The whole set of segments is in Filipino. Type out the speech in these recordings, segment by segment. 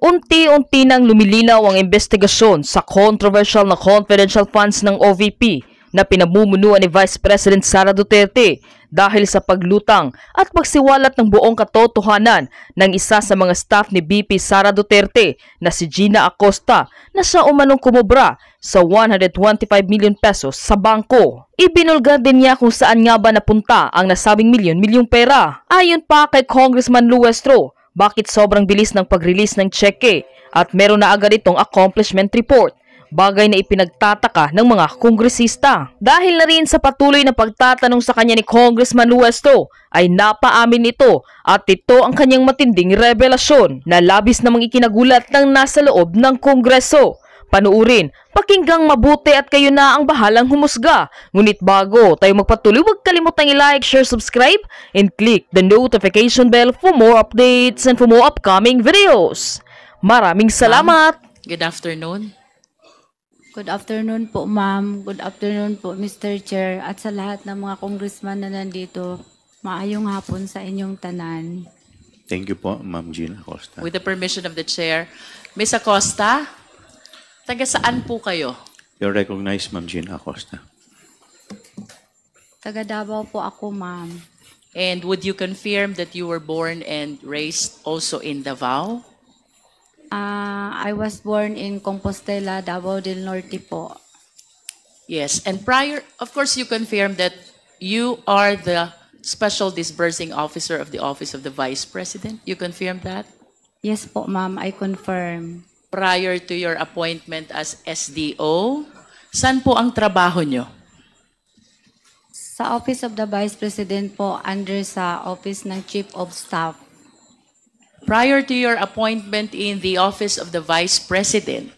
Unti-unti nang lumilinaw ang investigasyon sa controversial na confidential funds ng OVP na pinamumunuan ni Vice President Sara Duterte dahil sa paglutang at pagsiwalat ng buong katotohanan ng isa sa mga staff ni VP Sara Duterte na si Gina Acosta na siya umanong kumobra sa 125 million pesos sa bangko. Ibinulgar din niya kung saan nga ba napunta ang nasabing milyon-milyong pera. Ayon pa kay Congressman Luestro, bakit sobrang bilis ng pag-release ng cheque at meron na agad itong accomplishment report, bagay na ipinagtataka ng mga kongresista. Dahil na rin sa patuloy na pagtatanong sa kanya ni Congressman Luestro ay napaamin ito at ito ang kanyang matinding revelasyon na labis namang ikinagulat ng nasa loob ng Kongreso. Panuurin, pakinggang mabuti at kayo na ang bahalang humusga. Ngunit bago tayo magpatuloy, huwag kalimutang i-like, share, subscribe, and click the notification bell for more updates and for more upcoming videos. Maraming salamat! Good afternoon. Good afternoon po, ma'am. Good afternoon po, Mr. Chair. At sa lahat ng mga congressman na nandito, maayong hapon sa inyong tanan. Thank you po, Ma'am Gina Acosta. With the permission of the Chair, Ms. Acosta, taga saan po kayo? You're recognized, Ma'am Gina Acosta. Taga Davao po ako, ma'am. And would you confirm that you were born and raised also in Davao? I was born in Compostela, Davao del Norte po. Yes, and prior, of course, you confirmed that you are the Special Disbursing Officer of the Office of the Vice President. You confirmed that? Yes po, ma'am. I confirm. Prior to your appointment as SDO, saan po ang trabaho nyo? Sa Office of the Vice President po, under sa Office ng Chief of Staff. Prior to your appointment in the Office of the Vice President,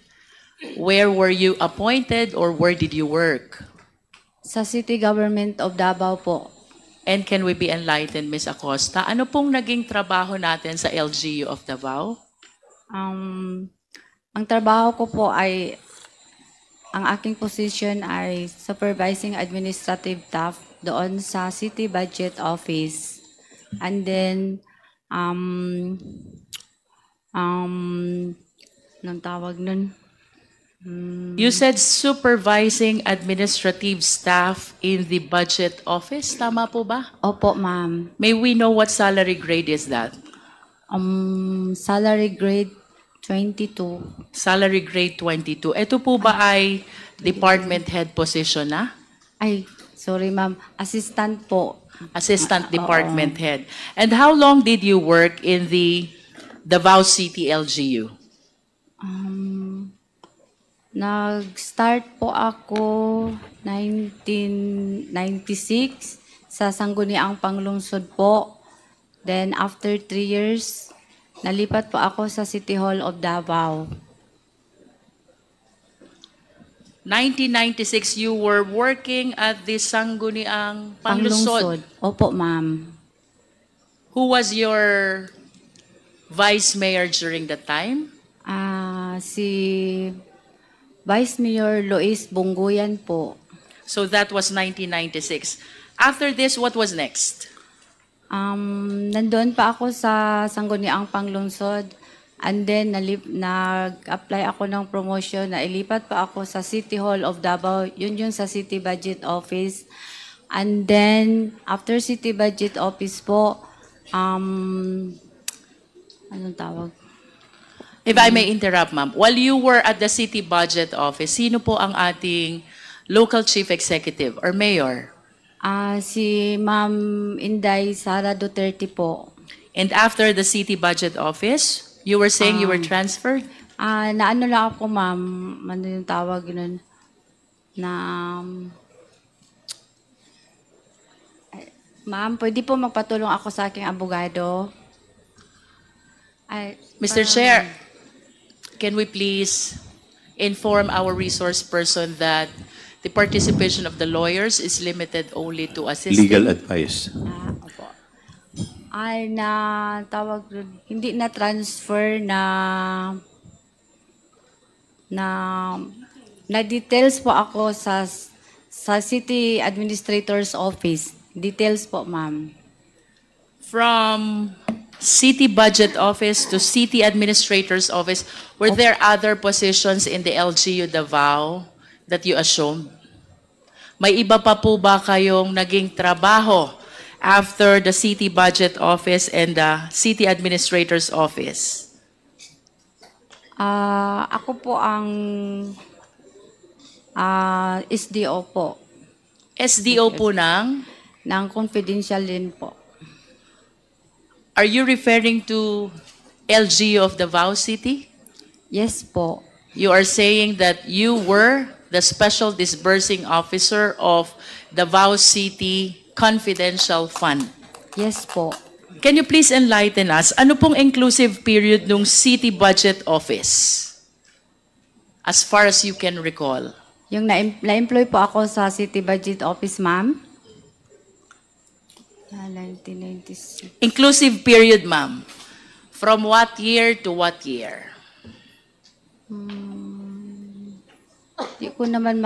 where were you appointed or where did you work? Sa City Government of Davao po. And can we be enlightened, Ms. Acosta? Ano pong naging trabaho natin sa LGU of Davao? Ang trabaho ko po ay, ang aking position ay Supervising Administrative Staff doon sa City Budget Office. And then, anong tawag nun? You said supervising administrative staff in the budget office. Tama po ba? Opo, ma'am. May we know what salary grade is that? Salary grade 22. Salary grade 22. Ito po ba ay department head position na? Ay, sorry ma'am. Assistant po. Assistant department head. And how long did you work in the Davao City LGU? Nag-start po ako 1996 sa Sangguniang Panglungsod po. Then after 3 years, nalipat po ako sa City Hall of Davao. 1996, you were working at the Sangguniang Panglungsod. Opo, ma'am. Who was your vice mayor during that time? Si Vice Mayor Lois Bonggoyan po. So that was 1996. After this, what was next? Nandoon pa ako sa Sangguniang Panglungsod. And then, nag-apply ako ng promotion na ilipat pa ako sa City Hall of Davao. Yun sa City Budget Office. And then, after City Budget Office po, anong tawag? If I may interrupt, ma'am. While you were at the City Budget Office, sino po ang ating local chief executive or mayor? Si Ma'am Inday Sara Duterte po. And after the City Budget Office, you were saying you were transferred? Naano lang ako, ma'am. Ano yung tawag nun? Ma'am, pwede po magpatulong ako sa aking abogado? Mr. Chair, can we please inform our resource person that the participation of the lawyers is limited only to assisting? Legal advice. Opo. Tawag hindi na transfer na details po ako sa City Administrator's Office. Details po, ma'am. From City Budget Office to City Administrator's Office, were there other positions in the LGU Davao that you assumed? May iba pa po ba kayong naging trabaho after the City Budget Office and the City Administrator's Office? Ako po ang SDO po. SDO po Ng confidential din po. Are you referring to LGU of Davao City? Yes po. You are saying that you were the Special Disbursing Officer of Davao City Confidential Fund. Yes po. Can you please enlighten us, ano pong inclusive period ng City Budget Office? As far as you can recall. Yung na-employ po ako sa City Budget Office, ma'am. 1996. Inclusive period, ma'am. From what year to what year? Di ko naman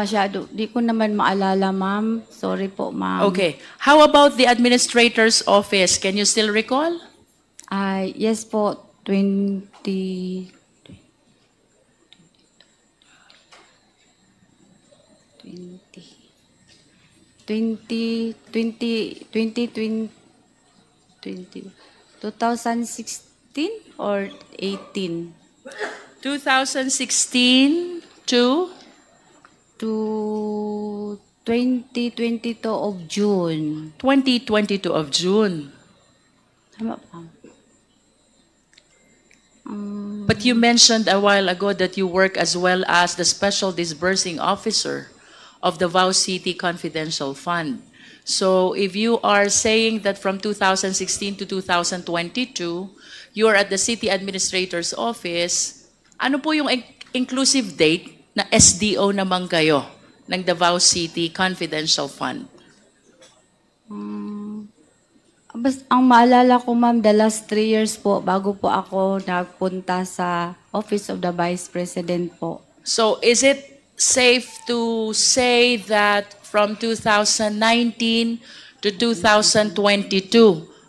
maalala, ma'am. Sorry po, ma'am. Okay. How about the Administrator's Office? Can you still recall? Yes po, 2020. Twenty 2016 or 18 2016 to? to 2022 of June. 2022 of June. Tama pa. But you mentioned a while ago that you work as well as the Special Disbursing Officer of the Davao City Confidential Fund. So if you are saying that from 2016 to 2022, you are at the City Administrator's Office, ano po yung inclusive date na SDO naman kayo ng Davao City Confidential Fund? Ang maalala ko, ma'am, the last 3 years po, bago po ako nagpunta sa Office of the Vice President po. So is it safe to say that from 2019 to 2022,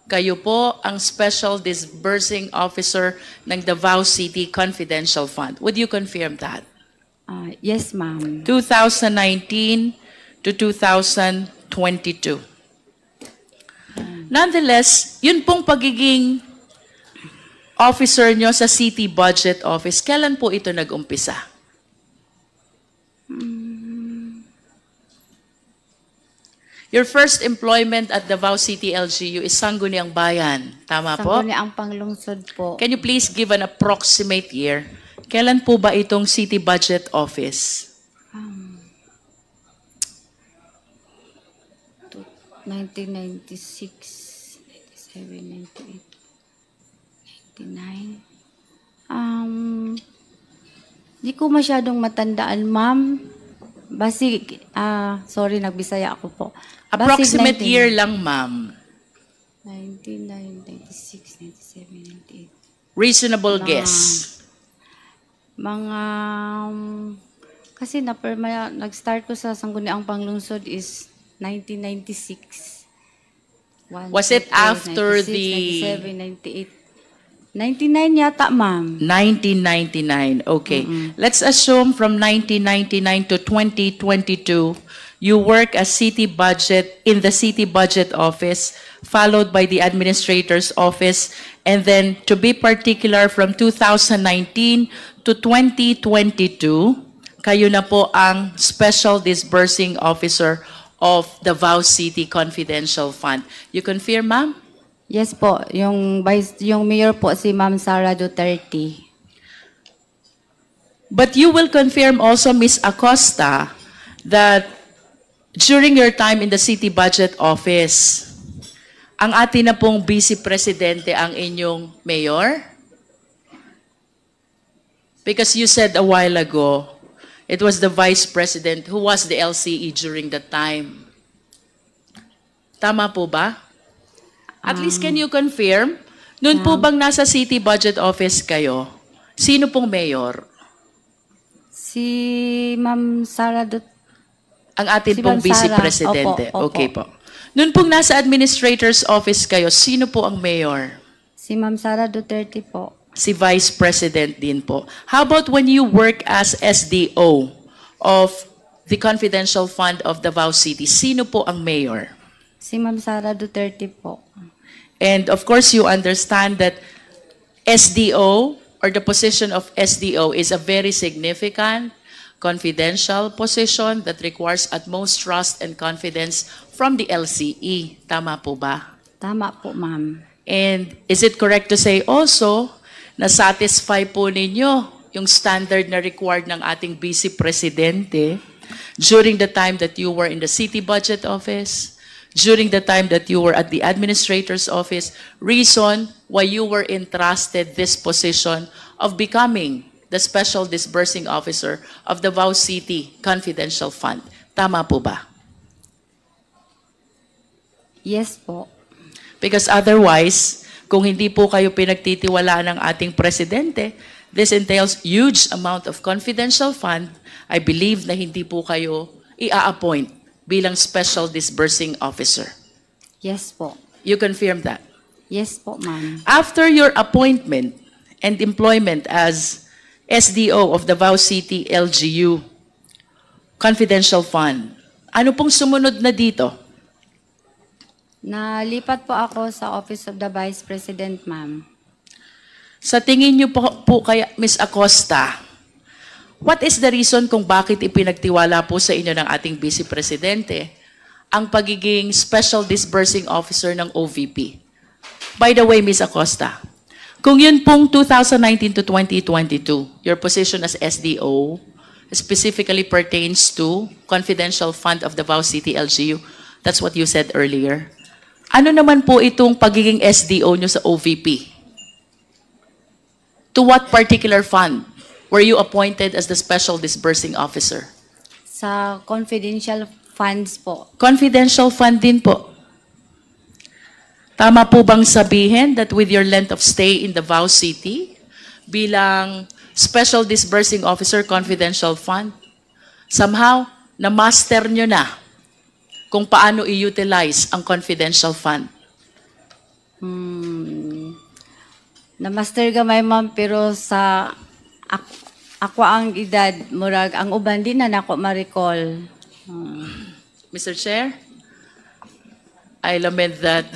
kayo po ang Special Disbursing Officer ng Davao City Confidential Fund? Would you confirm that? Yes, ma'am. 2019 to 2022. Nonetheless, yun pong pagiging officer nyo sa City Budget Office, kailan po ito nag-umpisa? Your first employment at Davao City LGU is Sangguniang Bayan. Tama po? Sangguniang Panglungsod po. Can you please give an approximate year? Kailan po ba itong City Budget Office? 1996, 97, 98, 99. Di ko masyadong matandaan, ma'am. Basi, sorry, nagbisaya ako po. Approximate year lang, ma'am. 99, 96, 97, 98. Reasonable guess. Mga, kasi nag-start ko sa Sangguniang Panglungsod is 1996. Was it after the... 97, 98. 99 yata, ma'am. 1999, okay. Let's assume from 1999 to 2022, you work as City Budget in the City Budget Office, followed by the Administrator's Office, and then to be particular from 2019 to 2022, kayo na po ang Special Disbursing Officer of the Davao City Confidential Fund. You confirm, ma'am? Yes po, yung mayor po si Ma'am Sara Duterte. But you will confirm also, Ms. Acosta, that during your time in the City Budget Office, ang atin na pong Vice Presidente ang inyong mayor? Because you said a while ago, it was the Vice President who was the LCE during that time. Tama po ba? At least can you confirm, noon po bang nasa City Budget Office kayo, sino pong mayor? Si Ma'am Sara Duterte. Ang atin Si pong Ma'am Vice Sara. Presidente. Opo, opo. Okay po. Noon pong nasa Administrator's Office kayo, sino po ang mayor? Si Ma'am Sara Duterte po. Si Vice President din po. How about when you work as SDO of the Confidential Fund of Davao City? Sino po ang mayor? Si Ma'am Sara Duterte po. And of course, you understand that SDO or the position of SDO is a very significant, confidential position that requires utmost trust and confidence from the LCE. Tama po ba? Tama po, ma'am. And is it correct to say also na satisfy po ninyo yung standard na required ng ating Vice Presidente during the time that you were in the City Budget Office, during the time that you were at the Administrator's Office, reason why you were entrusted this position of becoming the Special Disbursing Officer of the Davao City Confidential Fund. Tama po ba? Yes po. Because otherwise, kung hindi po kayo pinagtitiwalaan ng ating presidente, this entails huge amount of confidential fund. I believe na hindi po kayo i-appoint bilang Special Disbursing Officer. Yes po. You confirm that? Yes po, ma'am. After your appointment and employment as SDO of Davao City LGU Confidential Fund, ano pong sumunod na dito? Nalipat po ako sa Office of the Vice President, ma'am. Sa tingin niyo po kaya, Ms. Acosta, what is the reason kung bakit ipinagtiwala po sa inyo ng ating Vice Presidente ang pagiging Special Disbursing Officer ng OVP? By the way, Ms. Acosta, kung yun pong 2019 to 2022, your position as SDO specifically pertains to Confidential Fund of Davao City LGU, that's what you said earlier. Ano naman po itong pagiging SDO nyo sa OVP? To what particular fund were you appointed as the Special Disbursing Officer? Sa confidential funds po. Confidential fund din po. Tama po bang sabihin that with your length of stay in Davao City, bilang Special Disbursing Officer Confidential Fund, somehow, na-master nyo na kung paano i-utilize ang confidential fund? Na-master gamay, ma'am, pero sa ako ang edad, murag, ang uban din na nako ma-recall. Mr. Chair, I lament that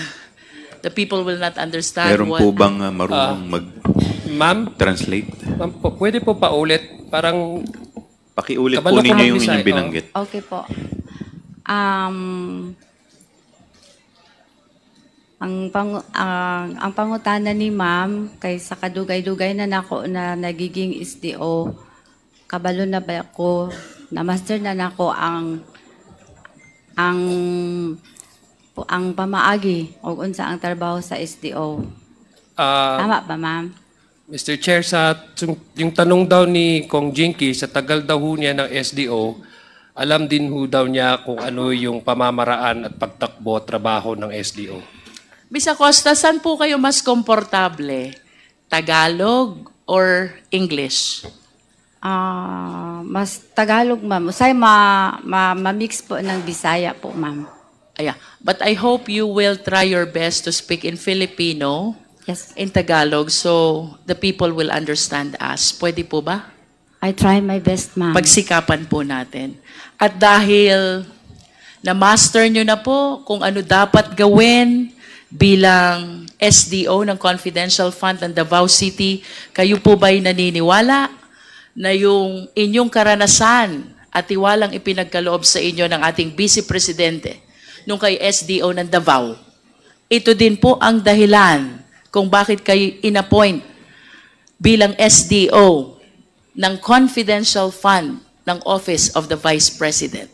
the people will not understand Meron what... po bang marunong Ma'am, mag-translate? ma'am po, pwede po paulit? Parang Pakiulit po Kabalo ko ninyo ng yung Bisaya, inyong binanggit. Okay po. Ang pangutana ni ma'am kay sa kadugay-dugay na nako na nagiging SDO, kabalo na ba ako, na master na nako ang pamaagi o unsa ang trabaho sa SDO. Tama ba, ma'am? Mr. Chair, yung tanong daw ni Kong Jinky, sa tagal daw ho niya ng SDO, alam din ho daw niya kung ano yung pamamaraan at pagtakbo at trabaho ng SDO. Miss Acosta, saan po kayo mas komportable? Tagalog or English? Mas Tagalog, ma'am. Usay ma-mix po ng Bisaya po, ma'am. Yeah. But I hope you will try your best to speak in Filipino, Yes. in Tagalog, so the people will understand us. Pwede po ba? I try my best, ma'am. Pagsikapan po natin. At dahil na-master nyo na po kung ano dapat gawin bilang SDO ng Confidential Fund ng Davao City, kayo po ba'y naniniwala na yung inyong karanasan at tiwalang ipinagkaloob sa inyo ng ating Vice Presidente nung kay SDO ng Davao, ito din po ang dahilan kung bakit kayo inappoint bilang SDO ng Confidential Fund ng Office of the Vice President?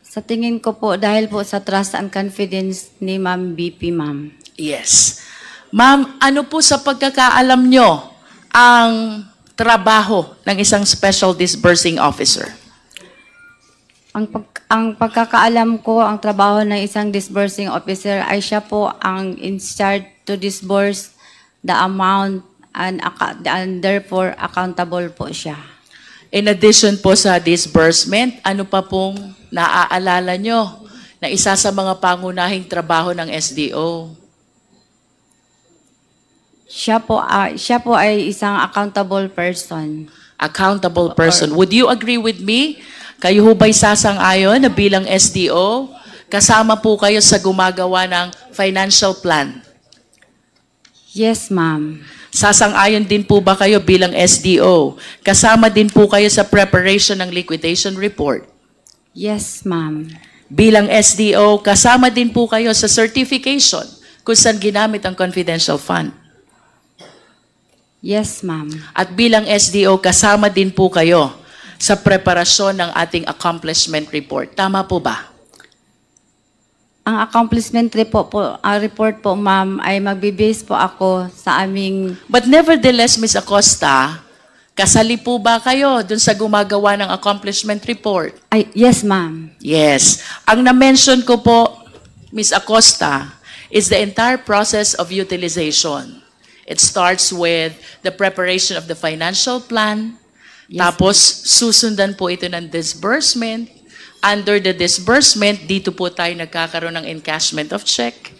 Sa tingin ko po, dahil po sa trust and confidence ni Ma'am BP, ma'am. Yes. Ma'am, ano po sa pagkakaalam nyo ang trabaho ng isang Special Disbursing Officer? Ang pagkakaalam ko, ang trabaho ng isang disbursing officer ay siya po ang in charge to disburse the amount and therefore accountable po siya. In addition po sa disbursement, ano pa pong naaalala nyo na isa sa mga pangunahing trabaho ng SDO? Siya po ay isang accountable person. Accountable person. Would you agree with me? Kayo ho ba'y sasang-ayon na bilang SDO, kasama po kayo sa gumagawa ng financial plan? Yes, ma'am. Sasang-ayon din po ba kayo bilang SDO? Kasama din po kayo sa preparation ng liquidation report? Yes, ma'am. Bilang SDO, kasama din po kayo sa certification kung saan ginamit ang confidential fund? Yes, ma'am. At bilang SDO, kasama din po kayo sa preparasyon ng ating accomplishment report. Tama po ba? Ang accomplishment report po, ma'am, ay magbibase po ako sa aming... But nevertheless, Ms. Acosta, kasali po ba kayo dun sa gumagawa ng accomplishment report? Yes, ma'am. Yes. Ang na-mention ko po, Ms. Acosta, is the entire process of utilization. It starts with the preparation of the financial plan, tapos susundan po ito ng disbursement. Under the disbursement, dito po tayo nagkakaroon ng encashment of check.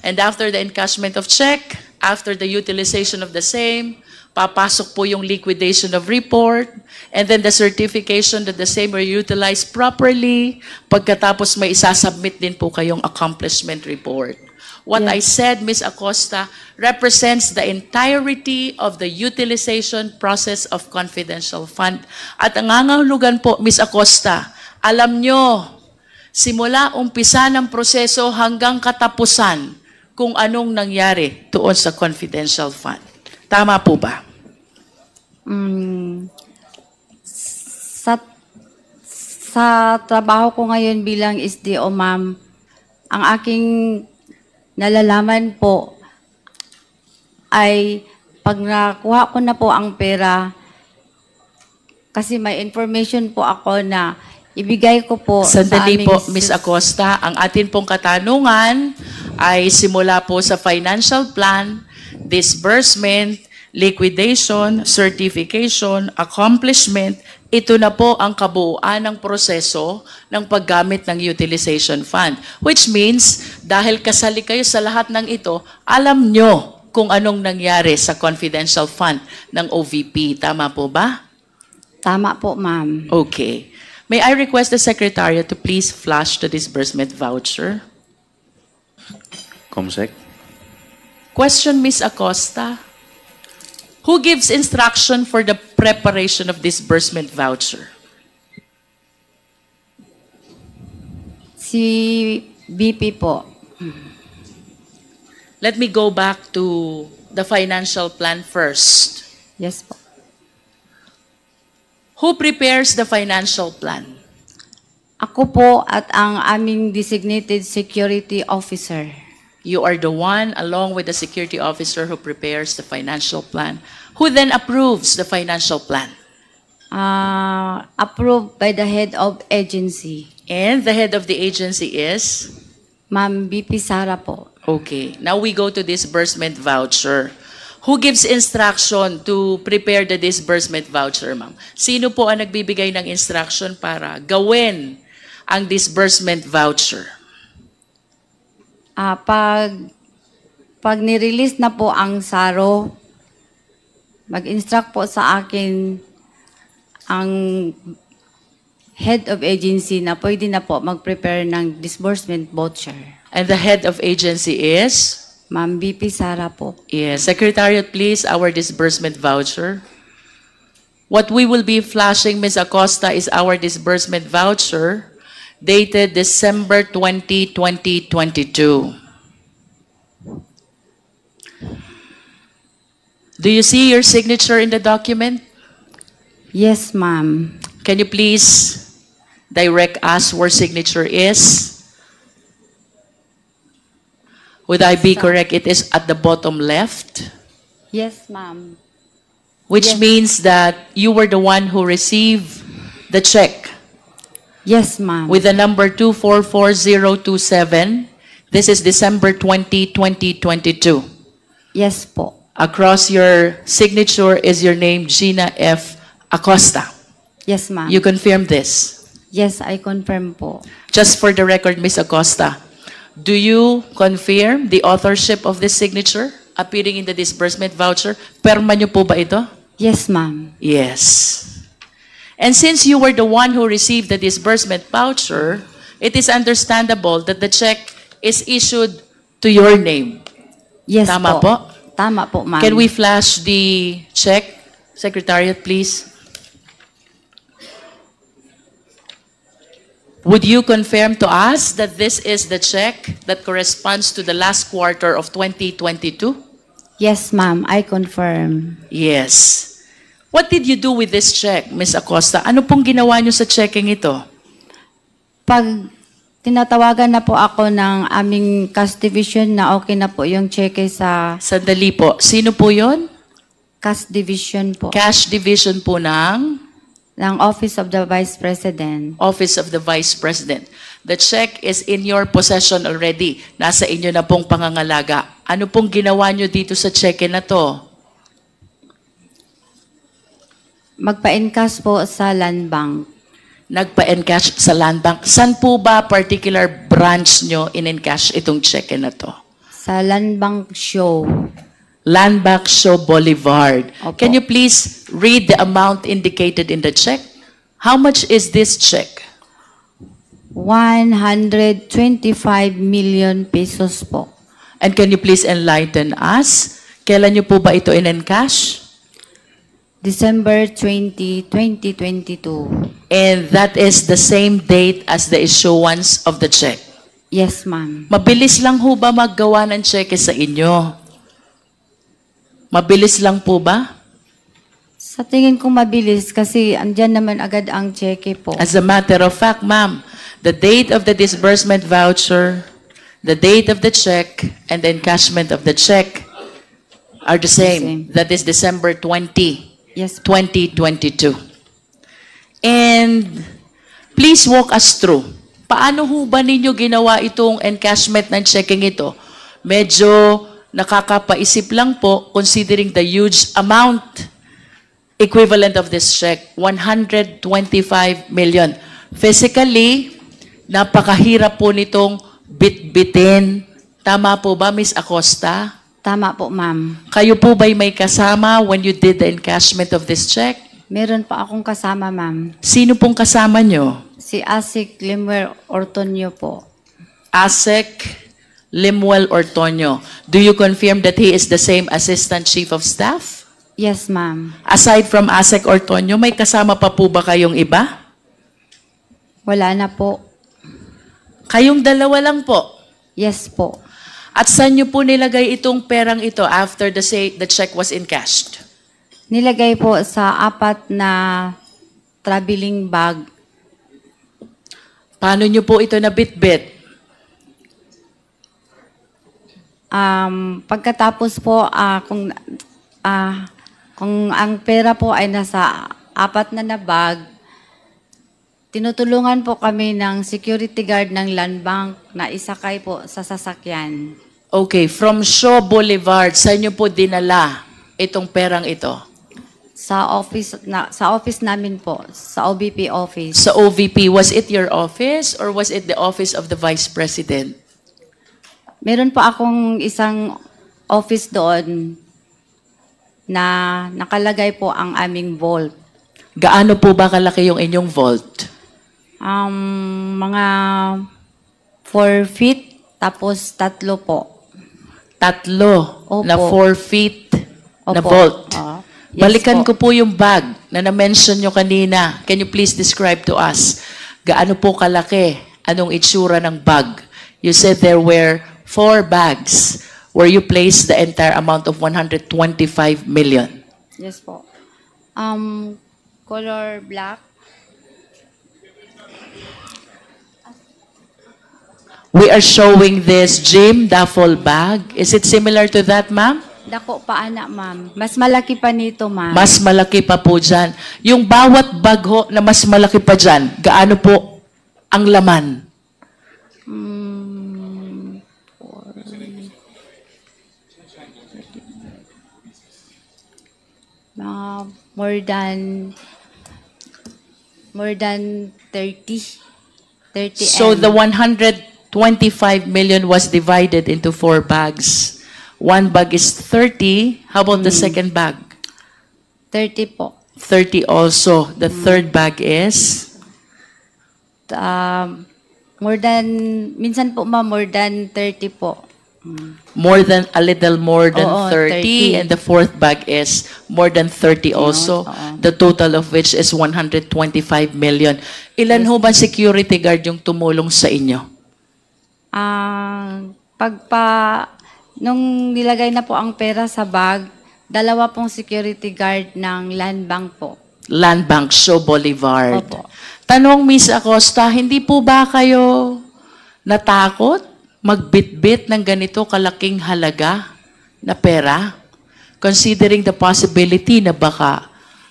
And after the encashment of check, after the utilization of the same, papasok po yung liquidation of report, and then the certification that the same were utilized properly. Pagkatapos may isasubmit din po kayong accomplishment report. What I said, Ms. Acosta, represents the entirety of the utilization process of confidential fund. At ang nangangahulugan po, Ms. Acosta, alam nyo, simula umpisa ng proseso hanggang katapusan kung anong nangyari doon sa confidential fund. Tama po ba? Sa trabaho ko ngayon bilang SDO, ma'am, ang aking nalalaman po ay pag nakuha ko na po ang pera, kasi may information po ako na ibigay ko po Sandali sa aming... po, Ms. Acosta, ang atin pong katanungan ay simula po sa financial plan, disbursement, liquidation, certification, accomplishment. Ito na po ang kabuuan ng proseso ng paggamit ng utilization fund. Which means, dahil kasali kayo sa lahat ng ito, alam nyo kung anong nangyari sa confidential fund ng OVP. Tama po ba? Tama po, ma'am. Okay. May I request the Secretariat to please flash the disbursement voucher? Comsec. Question, Ms. Acosta. Who gives instruction for the preparation of disbursement voucher? Si BP po. Let me go back to the financial plan first. Yes po. Who prepares the financial plan? Ako po at ang aming designated security officer. You are the one, along with the security officer, who prepares the financial plan. Who then approves the financial plan? Approved by the head of agency. And the head of the agency is? Ma'am BP Sara po. Okay. Now we go to disbursement voucher. Who gives instruction to prepare the disbursement voucher, ma'am? Sino po ang nagbibigay ng instruction para gawin ang disbursement voucher? Pag nirelease na po ang SARO, mag-instruct po sa akin ang head of agency na pwede na po mag-prepare ng disbursement voucher. And the head of agency is? Ma'am BP Sara po. Yes. Secretariat, please, our disbursement voucher. What we will be flashing, Ms. Acosta, is our disbursement voucher dated December 20, 2022. Do you see your signature in the document? Yes, ma'am. Can you please direct us where signature is? Would I be correct? It is at the bottom left, Yes, ma'am. which Yes. means that you were the one who received the check Yes, ma'am. with the number 244,027. This is December 20, 2022. Yes po. Across your signature is your name, Gina F. Acosta. Yes, ma'am. You confirm this? Yes, I confirm po. Just for the record, Ms. Acosta, do you confirm the authorship of this signature appearing in the disbursement voucher. Perma nyo po ba ito? Yes, ma'am. Yes. And since you were the one who received the disbursement voucher, it is understandable that the check is issued to your name. Yes Tama po. po? Tama po, ma'am. Can we flash the check, Secretariat, please? Would you confirm to us that this is the check that corresponds to the last quarter of 2022? Yes, ma'am. I confirm. Yes. What did you do with this check, Ms. Acosta? Ano pong ginawa niyo sa checking ito? Pag tinatawagan na po ako ng aming cash division na okay na po yung cheque sa Sandali po. Sino po yon? cash division po Cash division po ng ng Office of the Vice President. Office of the Vice President. The check is in your possession already. Nasa inyo na pong pangangalaga. Ano pong ginawa niyo dito sa cheque na to? Magpa-encash po sa Land Bank. Nagpa-encash sa Land Bank. Saan po ba particular branch nyo in-encash itong cheque na to? Sa Land Bank Show. Land Bank Show Boulevard. Opo. Can you please read the amount indicated in the check? How much is this check? 125 million pesos po. And can you please enlighten us? Kailan nyo po ba ito in-encash? December 20, 2022. And that is the same date as the issuance of the check. Yes, ma'am. Mabilis lang ho ba maggawa ng cheque sa inyo? Mabilis lang po ba? Sa tingin ko mabilis kasi andyan naman agad ang cheque po. As a matter of fact, ma'am, the date of the disbursement voucher, the date of the check, and the encashment of the check are the same. That is December 20, Yes, 2022. And please walk us through. Paano ho ba ninyo ginawa itong encashment ng checking ito? Medyo nakakapaisip lang po considering the huge amount equivalent of this check, 125 million. Physically, napakahirap po nitong bit-bitin. Tama po ba, Ms. Acosta? tama po, ma'am. Kayo po ba'y may kasama when you did the encashment of this check? Meron pa akong kasama, ma'am. Sino pong kasama nyo? Si Asik Limuel Ortonio po. ASEC Limuel Ortonio. Do you confirm that he is the same Assistant Chief of Staff? Yes, ma'am. Aside from ASEC Ortonio, may kasama pa po ba kayong iba? Wala na po. Kayong dalawa lang po. Yes po. At saan nyo po nilagay itong perang ito after the check was encashed? Nilagay po sa 4 na traveling bag. Paano nyo po ito nabitbit? Pagkatapos po, kung ang pera po ay nasa 4 na bag, tinutulungan po kami ng security guard ng Land Bank na isakay po sa sasakyan. Okay, from Shaw Boulevard, saan nyo po dinala itong perang ito? Sa office namin po, sa OVP office. Sa OVP, was it your office or was it the office of the Vice President? Meron po akong isang office doon na nakalagay po ang aming vault. Gaano po ba kalaki yung inyong vault? Mga 4 feet, tapos 3 po. 3 Opo. na 4 feet na Opo. vault. Yes Balikan ko po. po yung bag na na-mention nyo kanina. Can you please describe to us? Gaano po kalaki? Anong itsura ng bag? You said there were 4 bags where you placed the entire amount of 125 million. Yes po. Color black. We are showing this Jim duffel bag. Is it similar to that, ma'am? Dako pa, anak, ma'am. Mas malaki pa nito, ma'am. Mas malaki pa po dyan. Yung bawat bag ho na mas malaki pa dyan, gaano po ang laman? More than 30. 30 So M. the 125 million was divided into 4 bags. One bag is 30. How about the second bag? 30 po. 30 also. The third bag is? More than, minsan po ma'am, more than 30 po. More than, a little more than Oo, 30. 30. And the fourth bag is more than 30 also. Oo. The total of which is 125 million. Ilan ho ba security guard yung tumulong sa inyo? Nung nilagay na po ang pera sa bag, 2 pong security guard ng land bank po. Land Bank, Show Boulevard. Opo. Tanong, Miss Acosta, hindi po ba kayo natakot magbitbit ng ganito kalaking halaga na pera? Considering the possibility na baka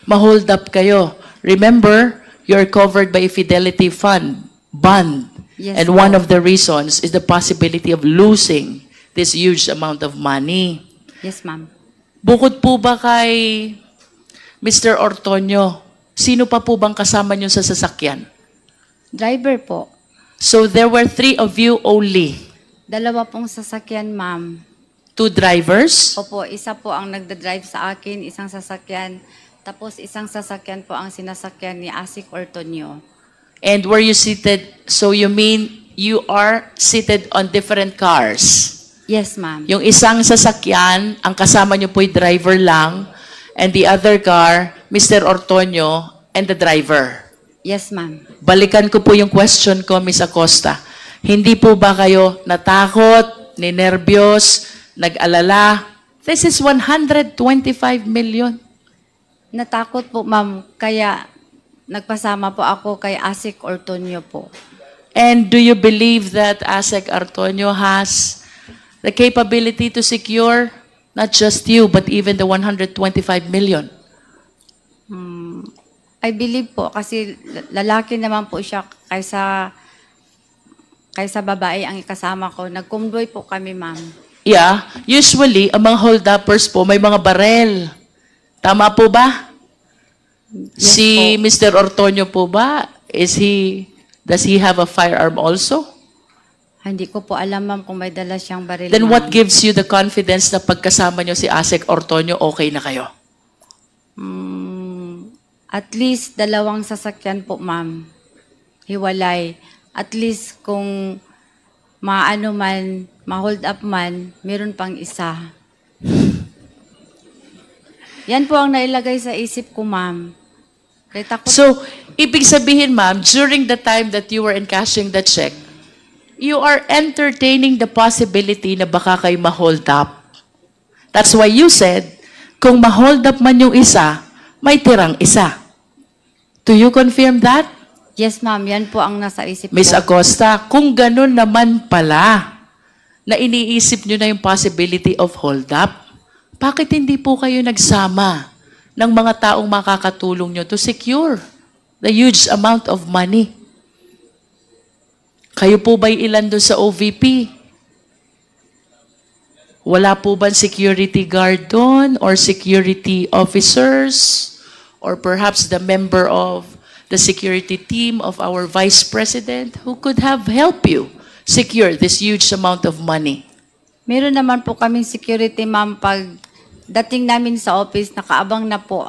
ma-hold up kayo. Remember, you're covered by a Fidelity Fund, bond. Yes, And one of the reasons is the possibility of losing this huge amount of money. Yes, ma'am. Bukod po ba kay Mr. Ortonio, sino pa po bang kasama niyo sa sasakyan? Driver po. So there were 3 of you only. 2 pong sasakyan, ma'am. 2 drivers? Opo, isa po ang nagda-drive sa akin, isang sasakyan. Tapos isang sasakyan po ang sinasakyan ni Asik Ortonio. And were you seated, so you mean you are seated on different cars? Yes, ma'am. Yung isang sasakyan, ang kasama niyo po'y driver lang, and the other car, Mr. Ortonio and the driver. Yes, ma'am. Balikan ko po yung question ko, Miss Acosta. Hindi po ba kayo natakot, ninervyos, nag-alala? This is 125 million. Natakot po, ma'am. Kaya nagpasama po ako kay Asik Ortonio po. And do you believe that Asek Ortonio has the capability to secure not just you, but even the 125 million? I believe po kasi lalaki naman po siya kaysa babae ang ikasama ko. Nagkumdoy po kami, ma'am. Yeah, usually, ang mga hold-uppers po, may mga barel. Tama po ba? Yes Si po. Mr. Ortonio po ba, does he have a firearm also? Hindi ko po alam, ma'am, kung may dala siyang baril, Then what ma'am. gives you the confidence na pagkasama nyo si Asek Ortonio, okay na kayo? At least 2 sasakyan po, ma'am. Hiwalay. At least kung maano man, ma-hold up man, meron pang isa. Yan po ang nailagay sa isip ko, ma'am. Kaya takot. So, ibig sabihin, ma'am, during the time that you were encashing the check, you are entertaining the possibility na baka kayo ma-hold up. That's why you said, kung ma-hold up man yung isa, may tirang isa. Do you confirm that? Yes, ma'am. Yan po ang nasa isip Miss ko. Acosta, kung ganun naman pala, na iniisip nyo na yung possibility of hold up, bakit hindi po kayo nagsama ng mga taong makakatulong nyo to secure the huge amount of money? Kayo po ba'y ilan doon sa OVP? Wala po bang security guard doon or security officers or perhaps the member of the security team of our Vice President who could have helped you secure this huge amount of money? Meron naman po kaming security, ma'am. Pag dating namin sa office, nakaabang na po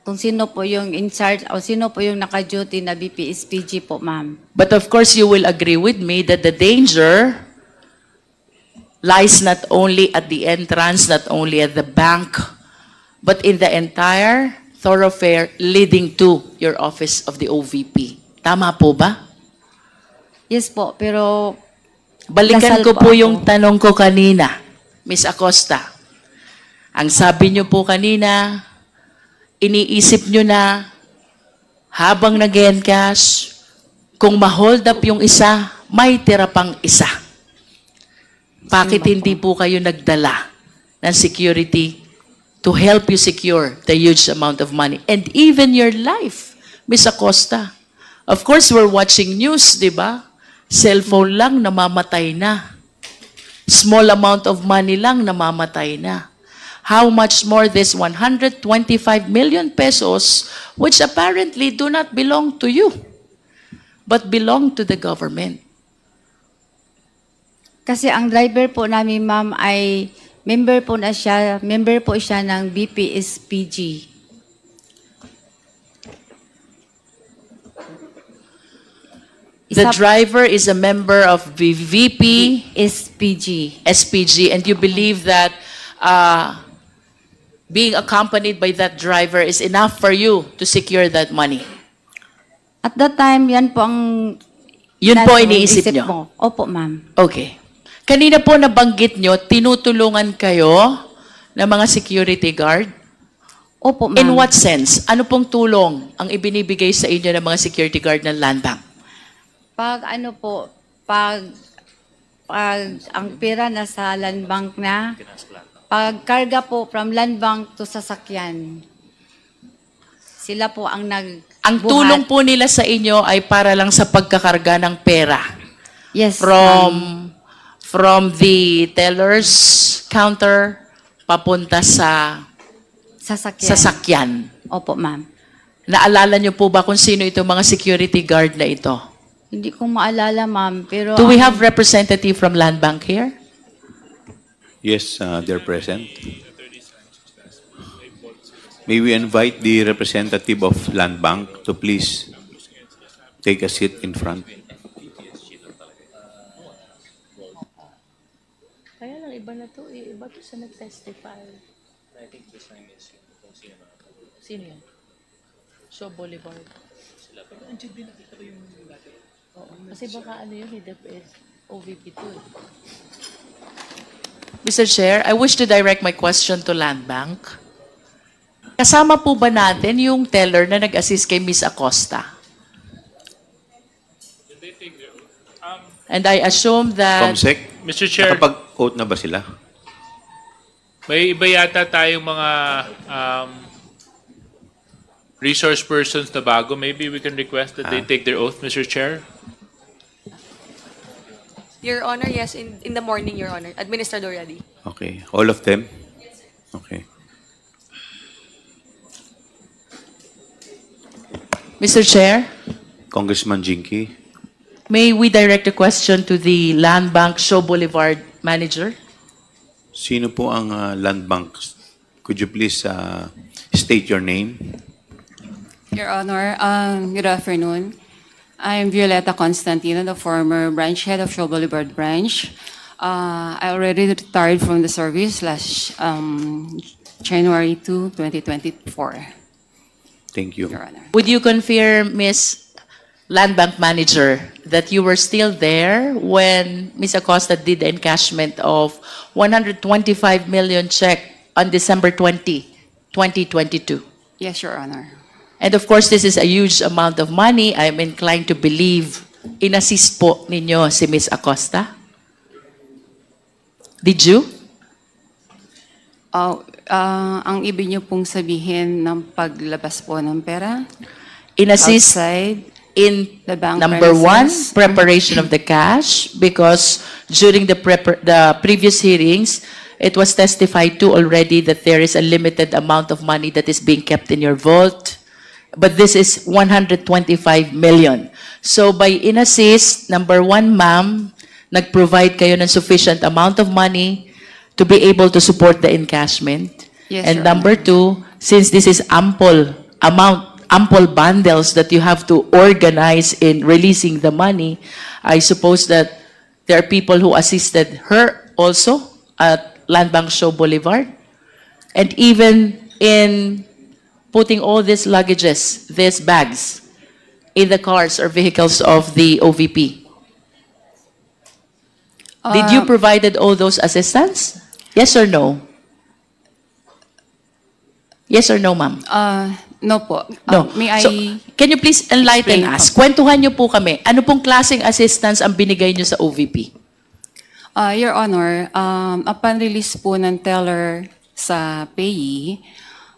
kung sino po yung in charge o sino po yung naka-duty na BPSPG po, ma'am. But of course, you will agree with me that the danger lies not only at the entrance, not only at the bank, but in the entire thoroughfare leading to your office of the OVP. Tama po ba? Yes po, pero Balikan Dasal ko po po ako. yung tanong ko kanina, Miss Acosta. Ang sabi niyo po kanina, iniisip niyo na habang nag-encash, kung ma-hold up yung isa, may tira pang isa. Bakit hindi po kayo nagdala ng security to help you secure the huge amount of money and even your life, Miss Acosta? Of course, we're watching news, di ba? Cellphone lang, namamatay na. Small amount of money lang, namamatay na. How much more this 125 million pesos, which apparently do not belong to you, but belong to the government. kasi ang driver po namin, ma'am, ay Member po siya ng BPSPG. The driver is a member of the VP SPG. SPG, and you believe that being accompanied by that driver is enough for you to secure that money. At that time, yan po ang... Yun po nasa iniisip isip nyo? mo. Opo, ma'am. Okay. Kanina po nabanggit nyo, tinutulungan kayo ng mga security guard? Opo, ma'am. In what sense? Ano pong tulong ang ibinibigay sa inyo ng mga security guard ng Land Bank? Pag ang pera nasa land bank na, pag karga po from land bank to sasakyan, sila po ang Ang tulong po nila sa inyo ay para lang sa pagkakarga ng pera. Yes, ma'am. From the teller's counter papunta sa sasakyan. Opo, ma'am. Naalala niyo po ba kung sino itong mga security guard na ito? Hindi ko maalala, ma'am. Pero Do we have representative from Land Bank here? Yes, they're present. May we invite the representative of Land Bank to please take a seat in front. Kaya lang, iba na to. Iba to sa nag-testify. Sino yan? So, Boulevard. Oo. Kasi baka ano yun, DepEd, OVP 2. Mr. Chair, I wish to direct my question to Land Bank. Kasama po ba natin yung teller na nag-assist kay Ms. Acosta? And I assume that... Comsec, Mr. Chair, nakapag-oath na ba sila? may iba yata tayong mga resource persons na bago. Maybe we can request that they take their oath, Mr. Chair. Your Honor, yes, in the morning, Your Honor. Administered already. Okay. All of them? Okay. Mr. Chair, Congressman Jinky, may we direct a question to the Land Bank Show Boulevard manager? sino po ang Land Bank? Could you please state your name? Your Honor, good afternoon. I'm Violeta Constantino, the former branch head of Shaw Boulevard branch. I already retired from the service last January 2, 2024. Thank you. Your Honor. Would you confirm, Ms. Land Bank Manager, that you were still there when Ms. Acosta did the encashment of 125 million check on December 20, 2022? Yes, Your Honor. And of course, this is a huge amount of money. I'm inclined to believe in-assist po ninyo si Ms. Acosta. Did you? Ang ibig niyo pong sabihin ng paglabas po ng pera In-assist outside in the bank number one, premises? preparation of the cash, because during the previous hearings, it was testified to already that there is a limited amount of money that is being kept in your vault. But this is 125 million. So by in-assist, number one, ma'am, nag-provide kayo ng sufficient amount of money to be able to support the encashment. Yes, And Your number Honor. two, since this is ample bundles that you have to organize in releasing the money, I suppose that there are people who assisted her also at Land Bank Show Boulevard. And even in putting all these luggages, these bags, in the cars or vehicles of the OVP. Did you provided all those assistance? Yes or no? Yes or no, ma'am? No po. No. May I... So, can you please enlighten explain us? po? Kwentuhan niyo po kami. Ano pong klaseng assistance ang binigay niyo sa OVP? Your Honor, upon release po ng teller sa payee,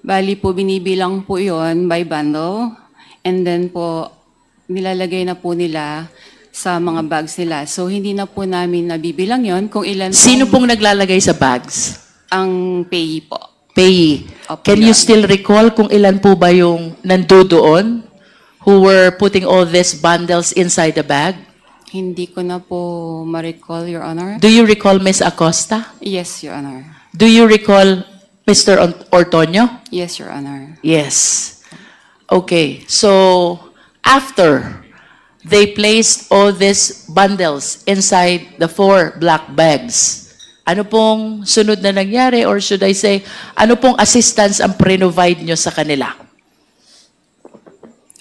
bali po binibilang po yon by bundle, and then po nilalagay na po nila sa mga bags nila. So hindi na po namin nabibilang yon kung ilan Sino pong naglalagay sa bags? ang payee po. Payee. Opo, Can you Your still recall kung ilan po ba yung nandoon who were putting all these bundles inside the bag? Hindi ko na po ma-recall, Your Honor. Do you recall Ms. Acosta? Yes, Your Honor. Do you recall Mr. Ortonio? Yes, Your Honor. Yes. Okay. So, after they placed all these bundles inside the 4 black bags, ano pong sunod na nangyari, or should I say, ano pong assistance ang pre-provide nyo sa kanila?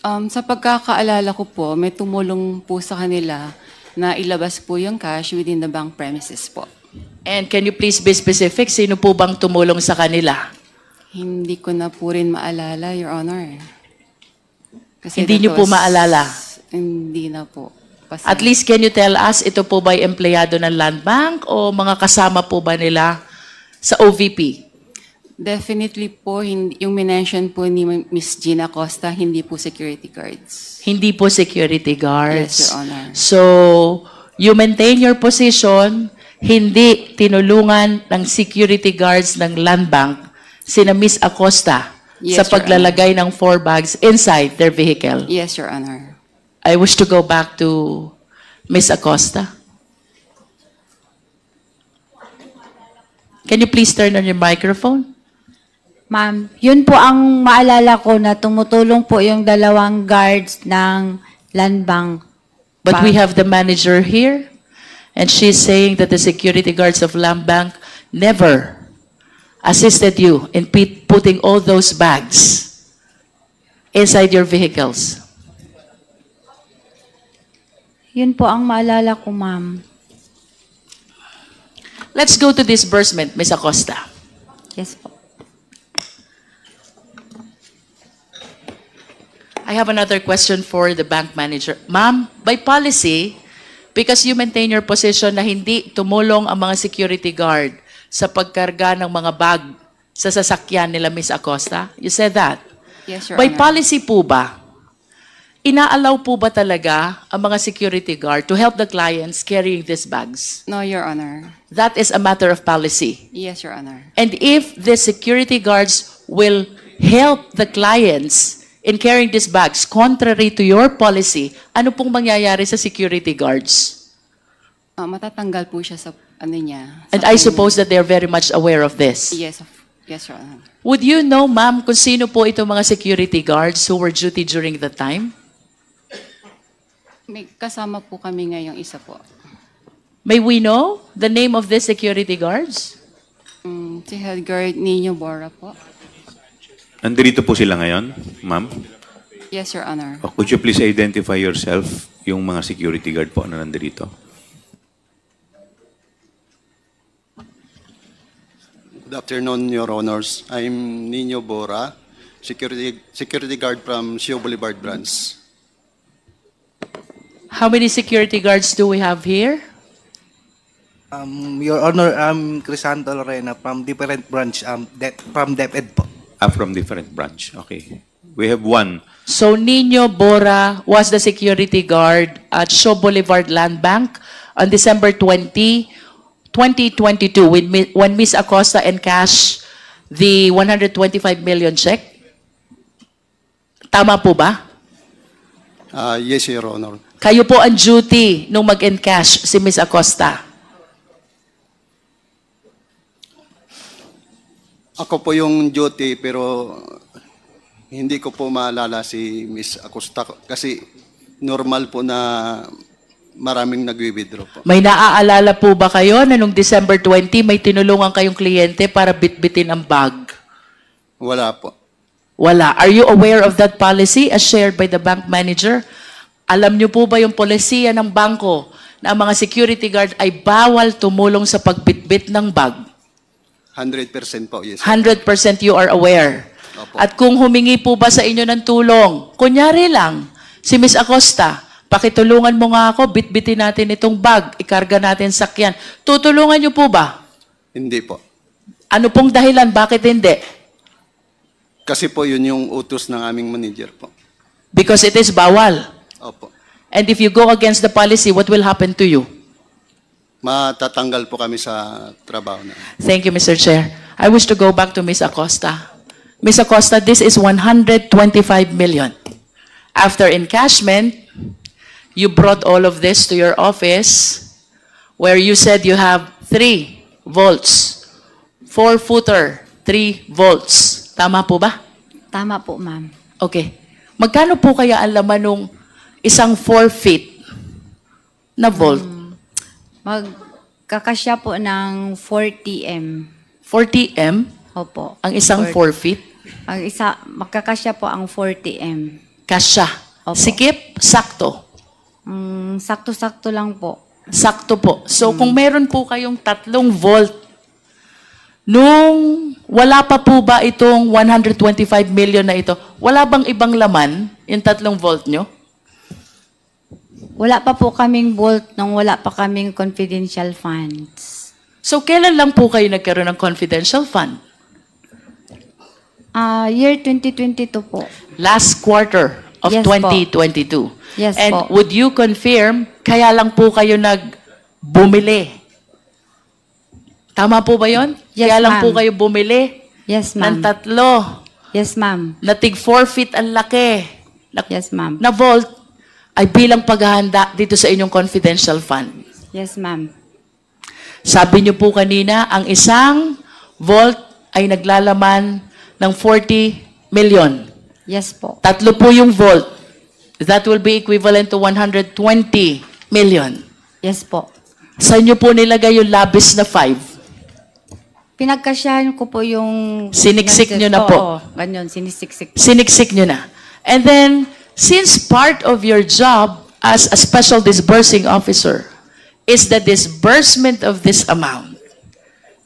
Sa pagkakaalala ko po, may tumulong po sa kanila na ilabas po yung cash within the bank premises po. And can you please be specific? Sino po bang tumulong sa kanila? Hindi ko na po rin maalala, Your Honor. Kasi Hindi that nyo po was- maalala? Hindi na po. Pasensya. At least can you tell us, ito po ba empleyado ng Land Bank o mga kasama po ba nila sa OVP? Definitely po, yung minention po ni Miss Gina Costa, hindi po security guards. Hindi po security guards. Yes, Your Honor. So, you maintain your position, hindi tinulungan ng security guards ng Land Bank sina Miss Acosta Yes, sa Your paglalagay ng 4 bags inside their vehicle. Yes, Your Honor. I wish to go back to Miss Acosta. Can you please turn on your microphone? Ma'am, yun po ang maalala ko na tumutulong po yung 2 guards ng Land Bank. But we have the manager here, and she's saying that the security guards of Land Bank never assisted you in putting all those bags inside your vehicles. Yun po ang maalala ko, ma'am. Let's go to disbursement, Ms. Acosta. Yes po. I have another question for the bank manager. Ma'am, by policy, because you maintain your position na hindi tumulong ang mga security guard sa pagkarga ng mga bag sa sasakyan nila, Ms. Acosta, you said that. Yes, Your By Honor. policy po ba, inaalaw po ba talaga ang mga security guard to help the clients carrying these bags? No, Your Honor. That is a matter of policy. Yes, Your Honor. And if the security guards will help the clients in carrying these bags contrary to your policy, ano pong mangyayari sa security guards? Matatanggal po siya sa ano niya. And sa I kanya. suppose that they're very much aware of this. Yes, yes, Your Honor. Would you know, ma'am, kung sino po itong mga security guards who were duty during the time? May kasama po kami ngayong isa po. May we know the name of these security guards? Si Head Guard Nino Bora po. Nandito po sila ngayon, ma'am. Yes, Your Honor. Could you please identify yourself, yung mga security guard po na nandito? Good afternoon, Your Honors. I'm Nino Bora, security guard from Sio Boulevard Branch. How many security guards do we have here? Your Honor, I'm Crisanto Lorena from different branch, from DepEd po. From different branch. Okay. We have one. So Nino Bora was the security guard at Shaw Boulevard Land Bank on December 20, 2022 when Ms. Acosta encashed the 125 million check. Tama po ba? Yes, Your Honor. Kayo po ang duty nung mag-encash si Ms. Acosta. Ako po yung duty pero hindi ko po maalala si Miss Acosta kasi normal po na maraming nag-withdraw po. May naaalala po ba kayo na nung December 20 may tinulungan kayong kliyente para bitbitin ang bag? Wala po. Wala. Are you aware of that policy as shared by the bank manager? Alam niyo po ba yung polisiya ng bangko na ang mga security guard ay bawal tumulong sa pagbitbit ng bag? 100% po, yes. 100% you are aware. Opo. At kung humingi po ba sa inyo ng tulong, kunyari lang, si Ms. Acosta, pakitulungan mo nga ako, bitbitin natin itong bag, ikarga natin sakyan. Tutulungan niyo po ba? Hindi po. Ano pong dahilan? Bakit hindi? Kasi po yun yung utos ng aming manager po. Because it is bawal. Opo. And if you go against the policy, what will happen to you? Matatanggal po kami sa trabaho na. Thank you, Mr. Chair. I wish to go back to Ms. Acosta. Ms. Acosta, this is 125 million. After encashment, you brought all of this to your office where you said you have 3 vaults 4-footer, 3 volts. Tama po ba? Tama po, ma'am. Okay. Magkano po kaya ang laman nung isang 4 feet na volt? Magkakasya po ng 40M. 40M? Opo. Ang isang 4 feet? Ang isa, magkakasya po ang 40M. Kasya. Opo. Sikip, sakto. Sakto-sakto lang po. Sakto po. So kung meron po kayong 3 volt, nung wala pa po ba itong 125 million na ito, wala bang ibang laman yung 3 volt nyo? Wala pa po kaming volt nung wala pa kaming confidential funds. So kailan lang po kayo nagkaroon ng confidential fund? Year 2022 po. Last quarter of Yes po. 2022. Yes And po. would you confirm, kaya lang po kayo nagbumili? Tama po ba yon? Yes, Kaya lang po ma'am. kayo bumili Yes, ng ma'am. 3 Yes, ma'am. na tig 4 feet ang laki Yes, ma'am. na volt ay bilang paghahanda dito sa inyong confidential fund. Yes, ma'am. Sabi niyo po kanina, ang isang volt ay naglalaman ng 40 million. Yes po. 3 po yung volt. That will be equivalent to 120 million. Yes po. Saan niyo po nilagay yung labis na 5? Pinagkasyahan ko po yung... Siniksik nyo na po. Oo, ganyan, sinisiksik. Siniksik niyo na. And then, since part of your job as a special disbursing officer is the disbursement of this amount,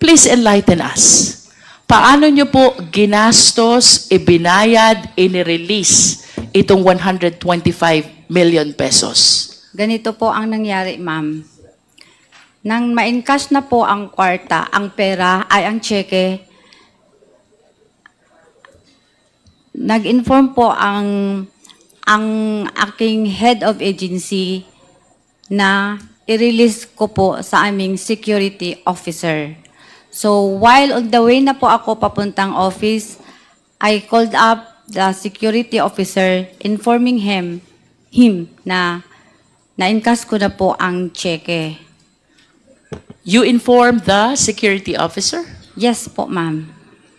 please enlighten us. Paano nyo po ginastos, ibinayad, inirelease itong 125 million pesos? Ganito po ang nangyari, ma'am. Nang ma-encash na po ang kwarta, ang pera ay ang cheque, nag-inform po ang aking head of agency na i-release ko po sa aming security officer. So while on the way na po ako papuntang office, I called up the security officer informing him na na-encash ko na po ang cheque. You informed the security officer? Yes po, ma'am.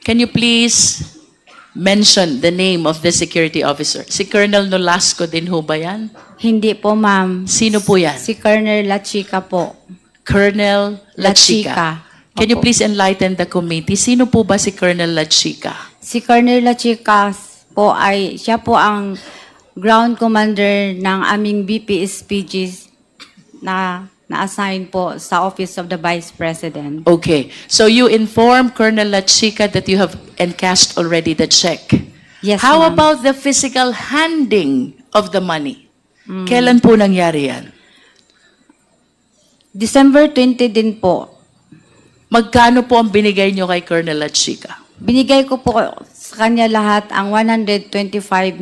Can you please mention the name of the security officer? Si Colonel Nolasco din ho ba yan? Hindi po, ma'am. Sino po yan? Si Colonel Lachica po. Colonel Lachica. Can you Opo. please enlighten the committee? Sino po ba si Colonel Lachica? Si Colonel Lachica po siya po ang ground commander ng aming BPSPGs na na-assign po sa Office of the Vice President. Okay. So you inform Colonel Lachica that you have encashed already the check. Yes, How ma'am. about the physical handing of the money? Kailan po nangyari yan? December 20 din po. Magkano po ang binigay nyo kay Colonel Lachica? Binigay ko po sa kanya lahat ang 125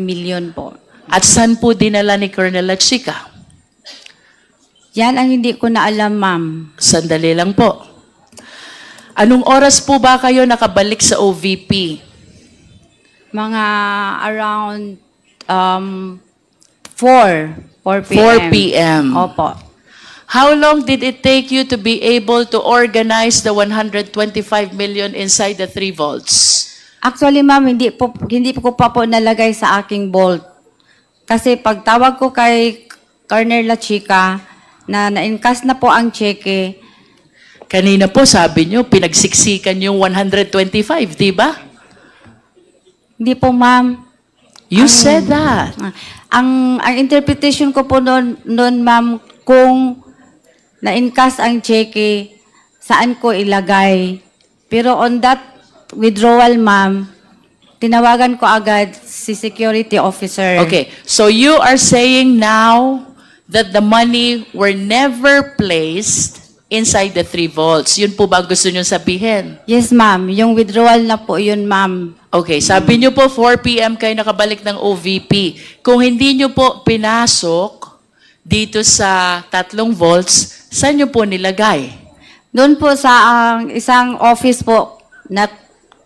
million po. At saan po dinala ni Colonel Lachica? Yan ang hindi ko na alam, ma'am. Sandali lang po. Anong oras po ba kayo nakabalik sa OVP? Mga around 4 p.m. 4 p.m. Opo. How long did it take you to be able to organize the 125 million inside the 3 volts? Actually, ma'am, hindi ko pa po nalagay sa aking vault. Kasi pagtawag ko kay Colonel Lachica na na-encash na po ang cheque. Kanina po sabi nyo, pinagsiksikan yung 125, di ba? Hindi po, ma'am. You said that. Ang interpretation ko po noon, ma'am, kung na-encash ang cheque, saan ko ilagay. Pero on that withdrawal, ma'am, tinawagan ko agad si security officer. Okay, so you are saying now that the money were never placed inside the 3 volts. Yun po ba gusto nyo sabihin? Yes, ma'am. Yung withdrawal na po yun, ma'am. Okay, sabi nyo po 4 p.m. kayo nakabalik ng OVP. Kung hindi nyo po pinasok dito sa 3 volts, saan nyo po nilagay? Doon po sa isang office po na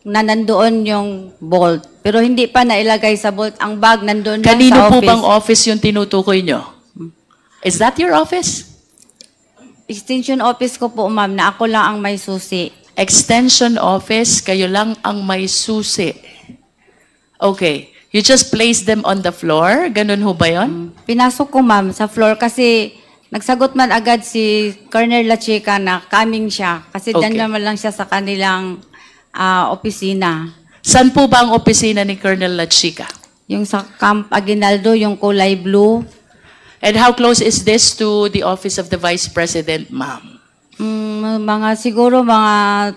nandoon yung vault. Pero hindi pa nailagay sa vault. Ang bag nandoon lang Kanino sa po office. bang office yung tinutukoy nyo? Is that your office? Extension office ko po, ma'am, na ako lang ang may susi. Extension office, kayo lang ang may susi. Okay. You just place them on the floor? Ganun ho ba yun? Pinasok ko, ma'am, sa floor kasi nagsagot man agad si Colonel La Chica na coming siya. Kasi Okay. dyan naman lang siya sa kanilang opisina. Saan po ba ang opisina ni Colonel La Chica? Yung sa Camp Aguinaldo, yung kulay blue. And how close is this to the office of the Vice President, ma'am? Siguro mga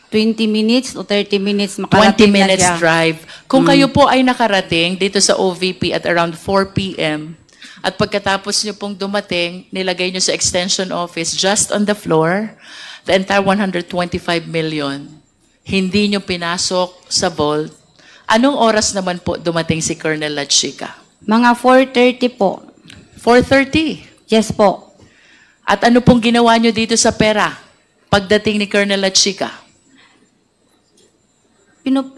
20 minutes o 30 minutes 20 makarating na minutes siya. drive. Kung kayo po ay nakarating dito sa OVP at around 4 p.m. at pagkatapos nyo pong dumating, nilagay nyo sa extension office just on the floor, the entire 125 million, hindi nyo pinasok sa vault, anong oras naman po dumating si Colonel La Chica? Mga 4:30 po. 4:30. Yes po. At ano pong ginawa nyo dito sa pera pagdating ni Colonel La Chica?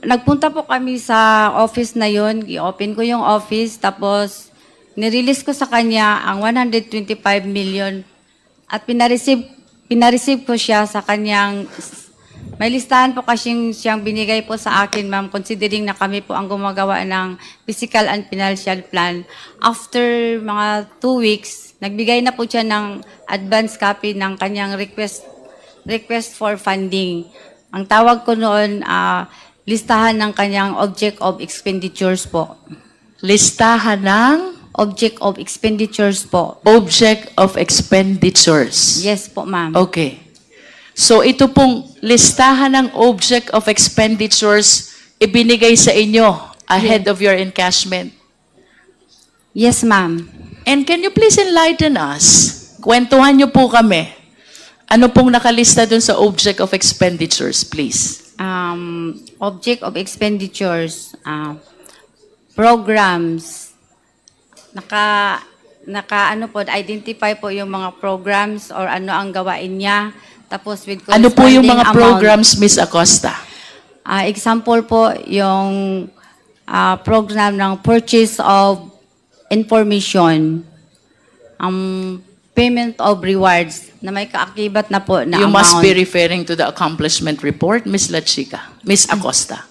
Nagpunta po kami sa office na yon, i-open ko yung office, tapos nirelease ko sa kanya ang 125 million at pinareceive ko siya sa kanyang, may listahan po kasi siyang binigay po sa akin, ma'am, considering na kami po ang gumagawa ng physical and financial plan. After mga 2 weeks, nagbigay na po siya ng advance copy ng kanyang request for funding. Ang tawag ko noon, listahan ng kanyang object of expenditures po. Listahan ng Object of expenditures po. object of expenditures. Yes po, ma'am. Okay. So ito pong listahan ng object of expenditures ibinigay sa inyo ahead of your encashment. Yes, ma'am. And can you please enlighten us? Kwentuhan niyo po kami. Ano pong nakalista dun sa object of expenditures, please? Object of expenditures, programs, identify po yung mga programs or ano ang gawain niya. Tapos with Ano po yung mga corresponding programs, Ms. Acosta? Example po, yung program ng purchase of information, payment of rewards na may kaakibat na po na You amount. must be referring to the accomplishment report, Ms. La Chica. Ms. Acosta.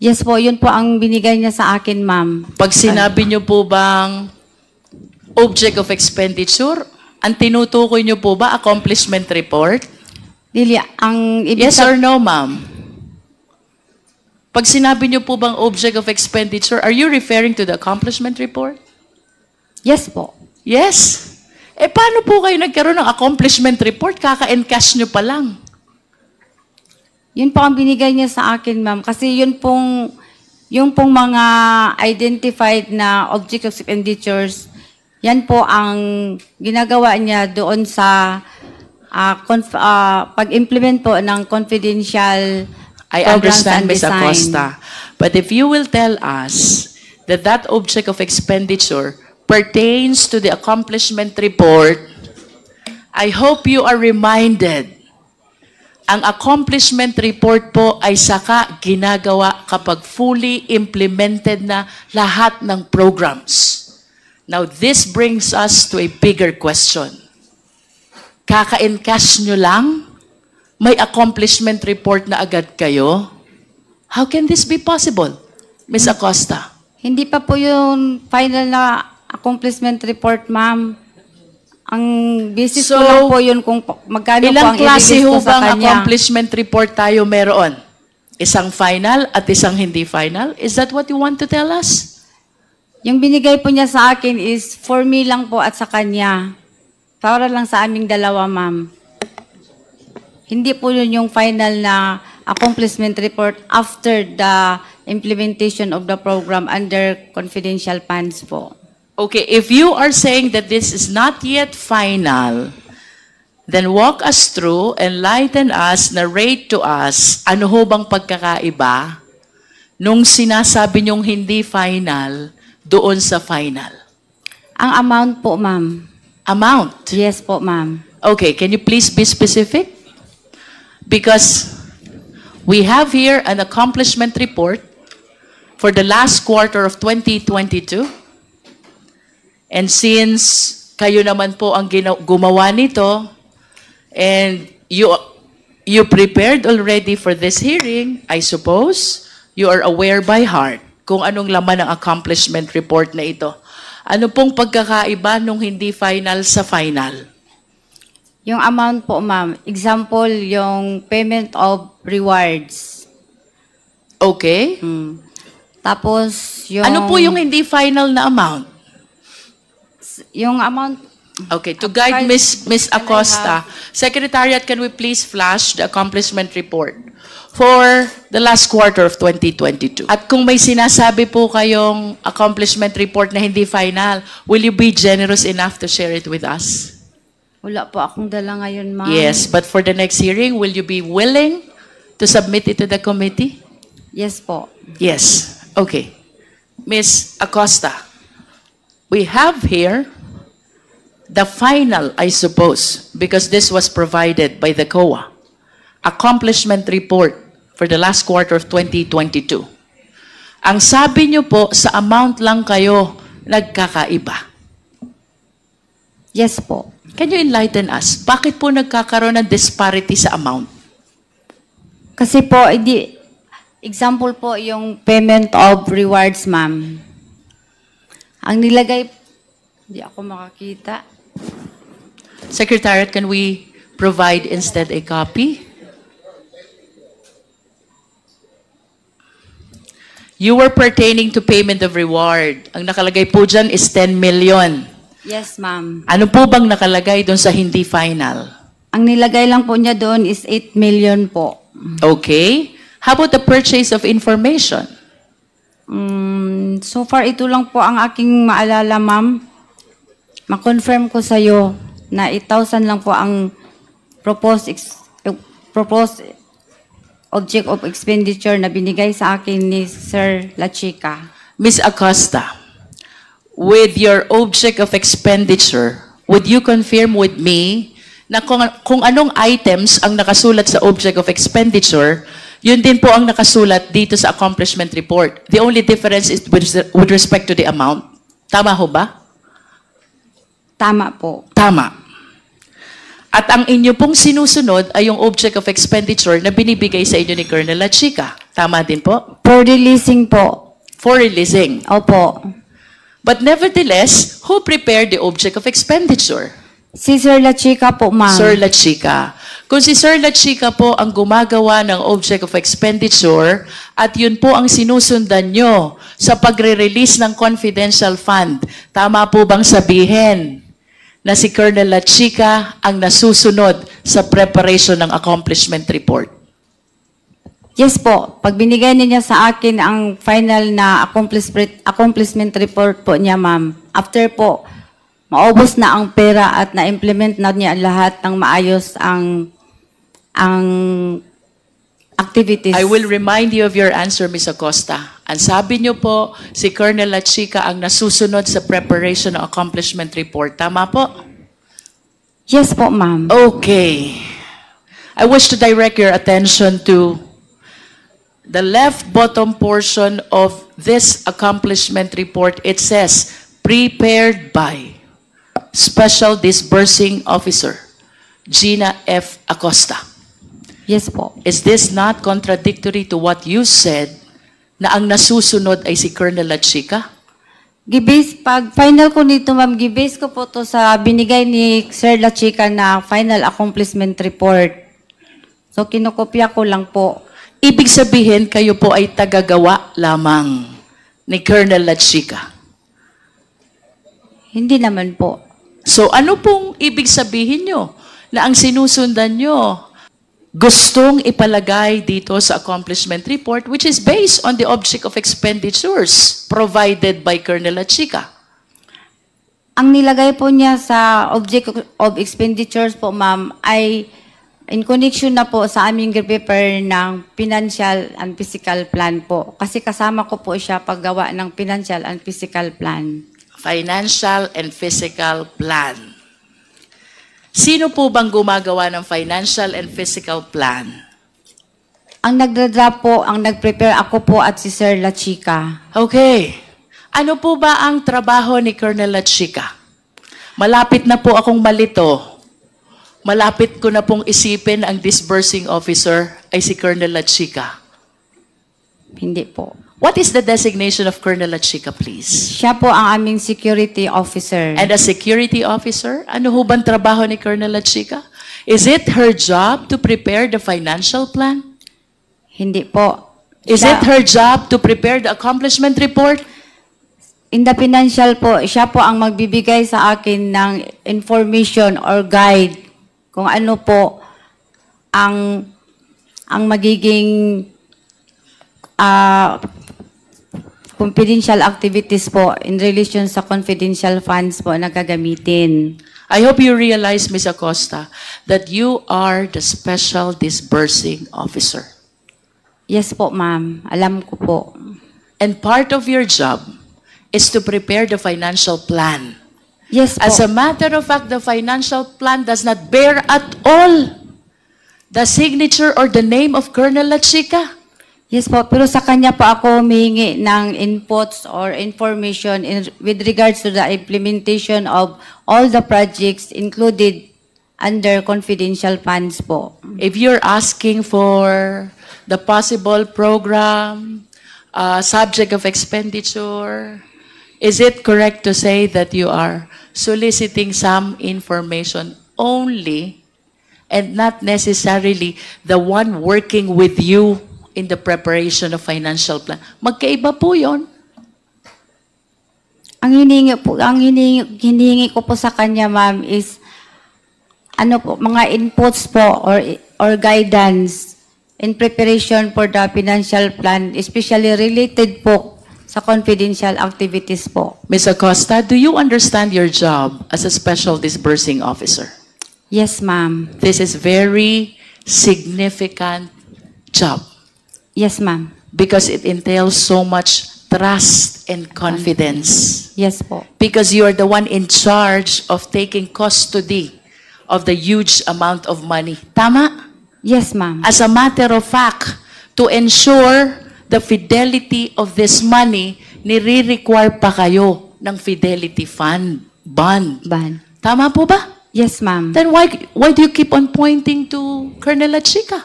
Yes po, yun po ang binigay niya sa akin, ma'am. Pag sinabi niyo po bang object of expenditure, ang tinutukoy niyo po ba accomplishment report? Dili, ang ibig Yes or no, ma'am? Pag sinabi niyo po bang object of expenditure, are you referring to the accomplishment report? Yes po. Yes. Eh, paano po kayo nagkaroon ng accomplishment report? Kaka-encash nyo pa lang. Yun po ang binigay niya sa akin, ma'am. Kasi yung pong mga identified na object of expenditures, yan po ang ginagawa niya doon sa pag-implement po ng confidential I programs understand, and Ms. design. Acosta. But if you will tell us that that object of expenditure pertains to the accomplishment report, I hope you are reminded, ang accomplishment report po ay saka ginagawa kapag fully implemented na lahat ng programs. Now, this brings us to a bigger question. Kaka-encash nyo lang? May accomplishment report na agad kayo? How can this be possible, Ms. Acosta? Hindi pa po yung final na accomplishment report, ma'am. Ang basis ko lang po yun kung magkano po Ilang ang klase i-release ho ko sa bang kanya. accomplishment report tayo meron? Isang final at isang hindi final? Is that what you want to tell us? Yung binigay po niya sa akin is for me lang po at sa kanya. Para lang sa aming dalawa, ma'am. Hindi po yun yung final na accomplishment report after the implementation of the program under confidential funds po. Okay, if you are saying that this is not yet final, then walk us through, enlighten us, narrate to us, ano ho bang pagkakaiba nung sinasabi niyong hindi final doon sa final? Ang amount po, ma'am. Amount? Yes po, ma'am. Okay, can you please be specific? Because we have here an accomplishment report for the last quarter of 2022. And since kayo naman po ang gumawa nito, and You prepared already for this hearing. I suppose you are aware by heart kung anong laman ng accomplishment report na ito. Ano pong pagkakaiba nung hindi final sa final? Yung amount po, ma'am. Example, yung payment of rewards. Okay. Tapos, yung... Ano po yung hindi final na amount? Yung amount... Okay, to guide Miss Acosta, Secretariat, can we please flash the accomplishment report for the last quarter of 2022? At kung may sinasabi po kayong accomplishment report na hindi final, will you be generous enough to share it with us? Wala po akong dala ngayon, ma'am. Yes, but for the next hearing, will you be willing to submit it to the committee? Yes po. Yes. Okay. Miss Acosta, we have here the final, I suppose, because this was provided by the COA, accomplishment report for the last quarter of 2022. Ang sabi niyo po, sa amount lang kayo nagkakaiba. Yes po. Can you enlighten us? Bakit po nagkakaroon ng disparity sa amount? Kasi po, example po yung payment of rewards, ma'am. Ang nilagay, hindi ako makakita. Secretariat, can we provide instead a copy? You were pertaining to payment of reward. Ang nakalagay po dyan is 10 million. Yes, ma'am. Ano po bang nakalagay doon sa hindi final? Ang nilagay lang po niya doon is 8 million po. Okay. How about the purchase of information? So far, ito lang po ang aking maalala, ma'am. Ma-confirm ko sa iyo na 8,000 lang po ang proposed object of expenditure na binigay sa akin ni Sir La Chica. Ms. Acosta, with your object of expenditure, would you confirm with me na kung anong items ang nakasulat sa object of expenditure, yun din po ang nakasulat dito sa accomplishment report. The only difference is with respect to the amount. Tama ho ba? Tama po. Tama. At ang inyo pong sinusunod ay yung object of expenditure na binibigay sa inyo ni Colonel La Chica. Tama din po? For releasing po. For releasing. Opo. But nevertheless, who prepared the object of expenditure? Si Sir La Chica po, ma'am. Sir La Chica. Kung si Sir La Chica po ang gumagawa ng object of expenditure at yun po ang sinusundan nyo sa pagre-release ng confidential fund, tama po bang sabihin na si Colonel La Chica ang nasusunod sa preparation ng accomplishment report? Yes po. Pag binigay niya sa akin ang final na accomplishment report po niya, ma'am, after po, maubos na ang pera at na-implement na niya lahat ng maayos ang activities. I will remind you of your answer, Ms. Acosta. Ang sabi niyo po, si Colonel La Chica ang nasusunod sa preparation ng accomplishment report. Tama po? Yes po, ma'am. Okay. I wish to direct your attention to the left bottom portion of this accomplishment report. It says, prepared by Special Disbursing Officer, Gina F. Acosta. Yes po. Is this not contradictory to what you said na ang nasusunod ay si Colonel La Chica? Pag final ko nito, ma'am, gibase ko po to sa binigay ni Sir La Chica na final accomplishment report. So, kinokopya ko lang po. Ibig sabihin, kayo po ay tagagawa lamang ni Colonel La Chica. Hindi naman po. So, ano pong ibig sabihin nyo na ang sinusundan nyo gustong ipalagay dito sa accomplishment report, which is based on the object of expenditures provided by Colonel La Chica? Ang nilagay po niya sa object of expenditures po, ma'am, ay in connection na po sa aming prepare ng financial and physical plan po. Kasi kasama ko po siya paggawa ng financial and physical plan. Financial and physical plan. Sino po bang gumagawa ng financial and physical plan? Ang nagdra-draft po, ang nag-prepare ako po at si Sir La Chica. Okay. Ano po ba ang trabaho ni Colonel La Chica? Malapit na po akong malito malapit ko na pong isipin ang disbursing officer ay si Colonel Lachica. Hindi po. What is the designation of Colonel Lachica, please? Siya po ang aming security officer. And a security officer, ano ho bang trabaho ni Colonel Lachica? Is it her job to prepare the financial plan? Hindi po. Is it her job to prepare the accomplishment report? In the financial po, siya po ang magbibigay sa akin ng information or guide kung ano po ang magiging confidential activities po in relation sa confidential funds po na gagamitin. I hope you realize, Ms. Acosta, that you are the special disbursing officer. Yes po, ma'am. Alam ko po. And part of your job is to prepare the financial plan. Yes po. As a matter of fact, the financial plan does not bear at all the signature or the name of Colonel Lachica. Yes po, pero sa kanya po ako humihingi ng inputs or information with regards to the implementation of all the projects included under confidential funds po. If you're asking for the possible program, subject of expenditure, is it correct to say that you are soliciting some information only and not necessarily the one working with you in the preparation of financial plan? Magkaiba po yun. Ang hinihingi ko po sa kanya, ma'am, is ano po, mga inputs po or guidance in preparation for the financial plan, especially related po sa confidential activities po. Ms. Acosta, do you understand your job as a special disbursing officer? Yes, ma'am. This is very significant job. Yes, ma'am. Because it entails so much trust and confidence. Yes po. Because you are the one in charge of taking custody of the huge amount of money. Tama? Yes, ma'am. As a matter of fact, to ensure the fidelity of this money, nire-require pa kayo ng fidelity fund, bond. Tama po ba? Yes, ma'am. Then why do you keep on pointing to Colonel Lachica?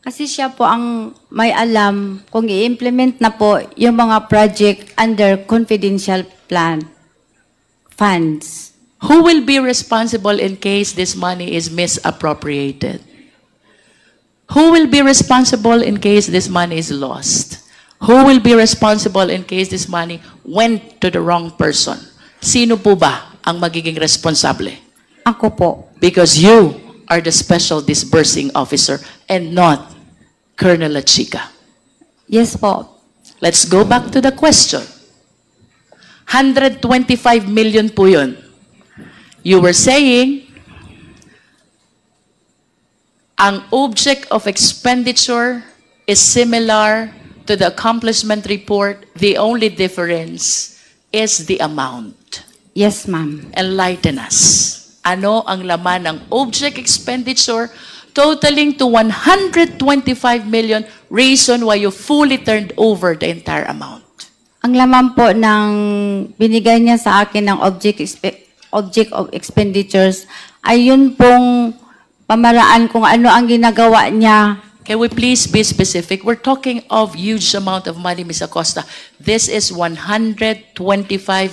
Kasi siya po ang may alam kung i-implement na po yung mga project under confidential plan funds. Who will be responsible in case this money is misappropriated? Who will be responsible in case this money is lost? Who will be responsible in case this money went to the wrong person? Sino po ba ang magiging responsable? Ako po. Because you are the special disbursing officer and not Colonel Lachica. Yes po. Let's go back to the question. 125 million po yun. You were saying, ang object of expenditure is similar to the accomplishment report. The only difference is the amount. Yes, ma'am. Enlighten us. Ano ang laman ng object expenditure totaling to 125 million, reason why you fully turned over the entire amount? Ang laman po ng binigay niya sa akin ng object of expenditures ay yun pong pamaraan kung ano ang ginagawa niya. Can we please be specific? We're talking of huge amount of money, Ms. Acosta. This is 125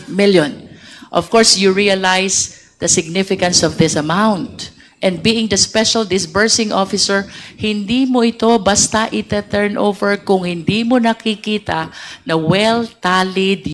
million. Of course, you realize the significance of this amount. And being the special disbursing officer, hindi mo ito basta ita-turn over kung hindi mo nakikita na well-tallied